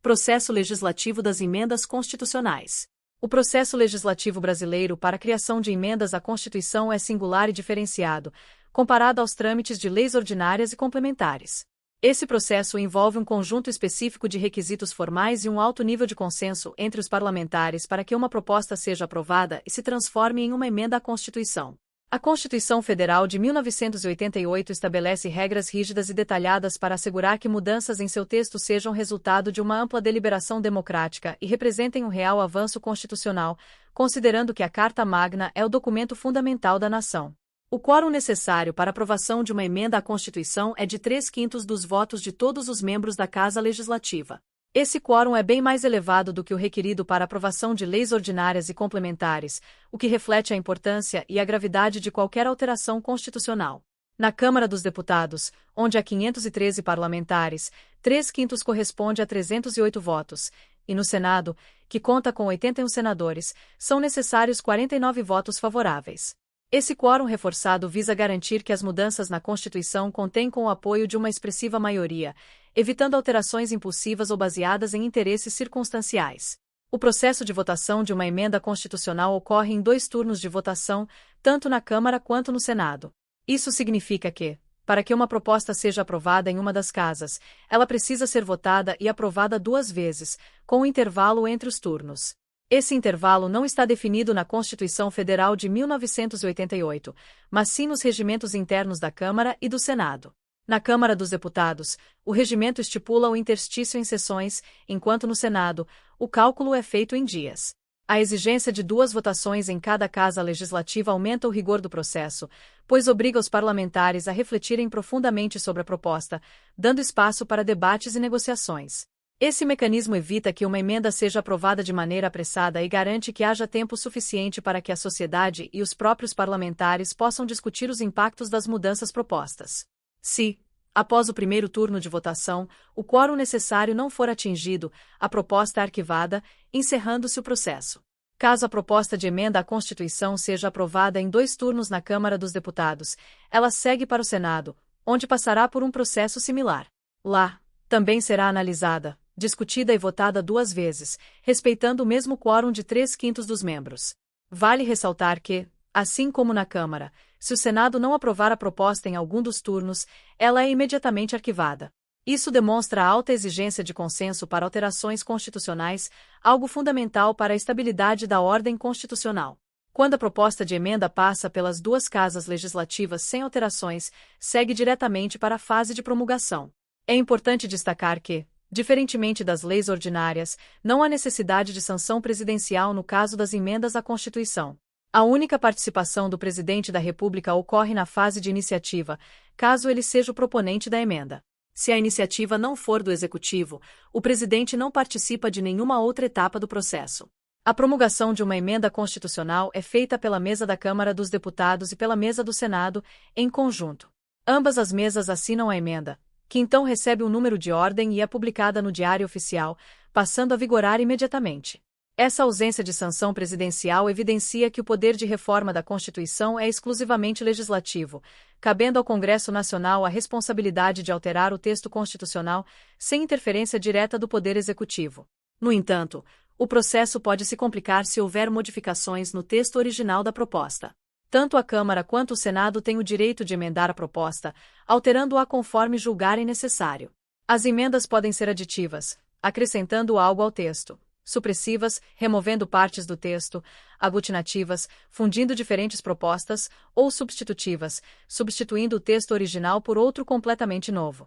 Processo legislativo das emendas constitucionais. O processo legislativo brasileiro para a criação de emendas à Constituição é singular e diferenciado, comparado aos trâmites de leis ordinárias e complementares. Esse processo envolve um conjunto específico de requisitos formais e um alto nível de consenso entre os parlamentares para que uma proposta seja aprovada e se transforme em uma emenda à Constituição. A Constituição Federal de 1988 estabelece regras rígidas e detalhadas para assegurar que mudanças em seu texto sejam resultado de uma ampla deliberação democrática e representem um real avanço constitucional, considerando que a Carta Magna é o documento fundamental da nação. O quórum necessário para aprovação de uma emenda à Constituição é de 3/5 dos votos de todos os membros da Casa Legislativa. Esse quórum é bem mais elevado do que o requerido para aprovação de leis ordinárias e complementares, o que reflete a importância e a gravidade de qualquer alteração constitucional. Na Câmara dos Deputados, onde há 513 parlamentares, 3/5 corresponde a 308 votos, e no Senado, que conta com 81 senadores, são necessários 49 votos favoráveis. Esse quórum reforçado visa garantir que as mudanças na Constituição contêm com o apoio de uma expressiva maioria, evitando alterações impulsivas ou baseadas em interesses circunstanciais. O processo de votação de uma emenda constitucional ocorre em 2 turnos de votação, tanto na Câmara quanto no Senado. Isso significa que, para que uma proposta seja aprovada em uma das casas, ela precisa ser votada e aprovada 2 vezes, com um intervalo entre os turnos. Esse intervalo não está definido na Constituição Federal de 1988, mas sim nos regimentos internos da Câmara e do Senado. Na Câmara dos Deputados, o regimento estipula o interstício em sessões, enquanto no Senado, o cálculo é feito em dias. A exigência de 2 votações em cada casa legislativa aumenta o rigor do processo, pois obriga os parlamentares a refletirem profundamente sobre a proposta, dando espaço para debates e negociações. Esse mecanismo evita que uma emenda seja aprovada de maneira apressada e garante que haja tempo suficiente para que a sociedade e os próprios parlamentares possam discutir os impactos das mudanças propostas. Se, após o primeiro turno de votação, o quórum necessário não for atingido, a proposta é arquivada, encerrando-se o processo. Caso a proposta de emenda à Constituição seja aprovada em 2 turnos na Câmara dos Deputados, ela segue para o Senado, onde passará por um processo similar. Lá, também será analisada, discutida e votada 2 vezes, respeitando o mesmo quórum de 3/5 dos membros. Vale ressaltar que, assim como na Câmara, se o Senado não aprovar a proposta em algum dos turnos, ela é imediatamente arquivada. Isso demonstra a alta exigência de consenso para alterações constitucionais, algo fundamental para a estabilidade da ordem constitucional. Quando a proposta de emenda passa pelas 2 casas legislativas sem alterações, segue diretamente para a fase de promulgação. É importante destacar que, diferentemente das leis ordinárias, não há necessidade de sanção presidencial no caso das emendas à Constituição. A única participação do Presidente da República ocorre na fase de iniciativa, caso ele seja o proponente da emenda. Se a iniciativa não for do Executivo, o Presidente não participa de nenhuma outra etapa do processo. A promulgação de uma emenda constitucional é feita pela mesa da Câmara dos Deputados e pela mesa do Senado, em conjunto. Ambas as mesas assinam a emenda, que então recebe um número de ordem e é publicada no Diário Oficial, passando a vigorar imediatamente. Essa ausência de sanção presidencial evidencia que o poder de reforma da Constituição é exclusivamente legislativo, cabendo ao Congresso Nacional a responsabilidade de alterar o texto constitucional sem interferência direta do Poder Executivo. No entanto, o processo pode se complicar se houver modificações no texto original da proposta. Tanto a Câmara quanto o Senado têm o direito de emendar a proposta, alterando-a conforme julgarem necessário. As emendas podem ser aditivas, acrescentando algo ao texto, supressivas, removendo partes do texto, aglutinativas, fundindo diferentes propostas, ou substitutivas, substituindo o texto original por outro completamente novo.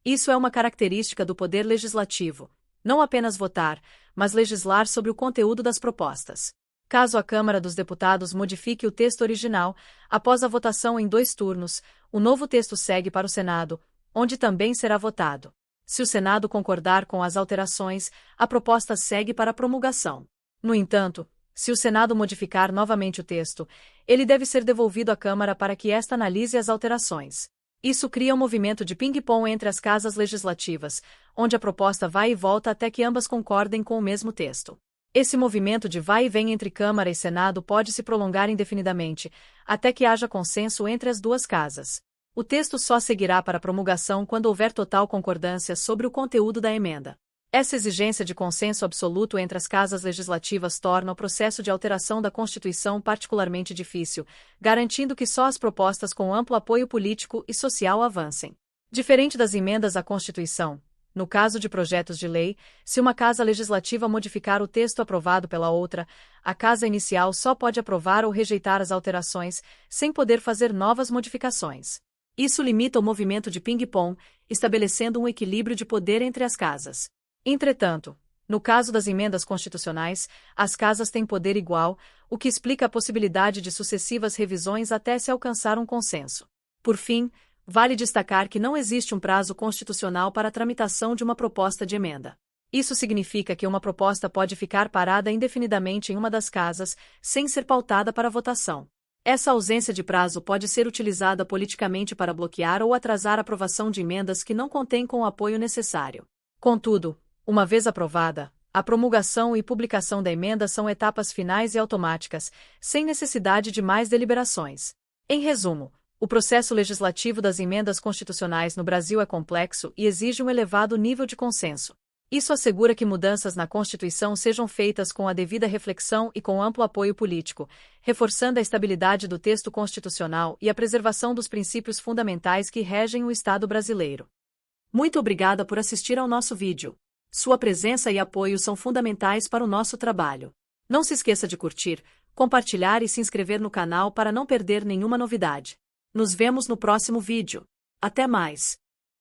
Isso é uma característica do Poder Legislativo, não apenas votar, mas legislar sobre o conteúdo das propostas. Caso a Câmara dos Deputados modifique o texto original, após a votação em 2 turnos, o novo texto segue para o Senado, onde também será votado. Se o Senado concordar com as alterações, a proposta segue para a promulgação. No entanto, se o Senado modificar novamente o texto, ele deve ser devolvido à Câmara para que esta analise as alterações. Isso cria um movimento de ping-pong entre as casas legislativas, onde a proposta vai e volta até que ambas concordem com o mesmo texto. Esse movimento de vai e vem entre Câmara e Senado pode se prolongar indefinidamente, até que haja consenso entre as 2 casas. O texto só seguirá para promulgação quando houver total concordância sobre o conteúdo da emenda. Essa exigência de consenso absoluto entre as casas legislativas torna o processo de alteração da Constituição particularmente difícil, garantindo que só as propostas com amplo apoio político e social avancem. Diferente das emendas à Constituição, no caso de projetos de lei, se uma casa legislativa modificar o texto aprovado pela outra, a casa inicial só pode aprovar ou rejeitar as alterações, sem poder fazer novas modificações. Isso limita o movimento de ping-pong, estabelecendo um equilíbrio de poder entre as casas. Entretanto, no caso das emendas constitucionais, as casas têm poder igual, o que explica a possibilidade de sucessivas revisões até se alcançar um consenso. Por fim, vale destacar que não existe um prazo constitucional para a tramitação de uma proposta de emenda. Isso significa que uma proposta pode ficar parada indefinidamente em uma das casas, sem ser pautada para votação. Essa ausência de prazo pode ser utilizada politicamente para bloquear ou atrasar a aprovação de emendas que não contêm com o apoio necessário. Contudo, uma vez aprovada, a promulgação e publicação da emenda são etapas finais e automáticas, sem necessidade de mais deliberações. Em resumo, o processo legislativo das emendas constitucionais no Brasil é complexo e exige um elevado nível de consenso. Isso assegura que mudanças na Constituição sejam feitas com a devida reflexão e com amplo apoio político, reforçando a estabilidade do texto constitucional e a preservação dos princípios fundamentais que regem o Estado brasileiro. Muito obrigada por assistir ao nosso vídeo. Sua presença e apoio são fundamentais para o nosso trabalho. Não se esqueça de curtir, compartilhar e se inscrever no canal para não perder nenhuma novidade. Nos vemos no próximo vídeo. Até mais!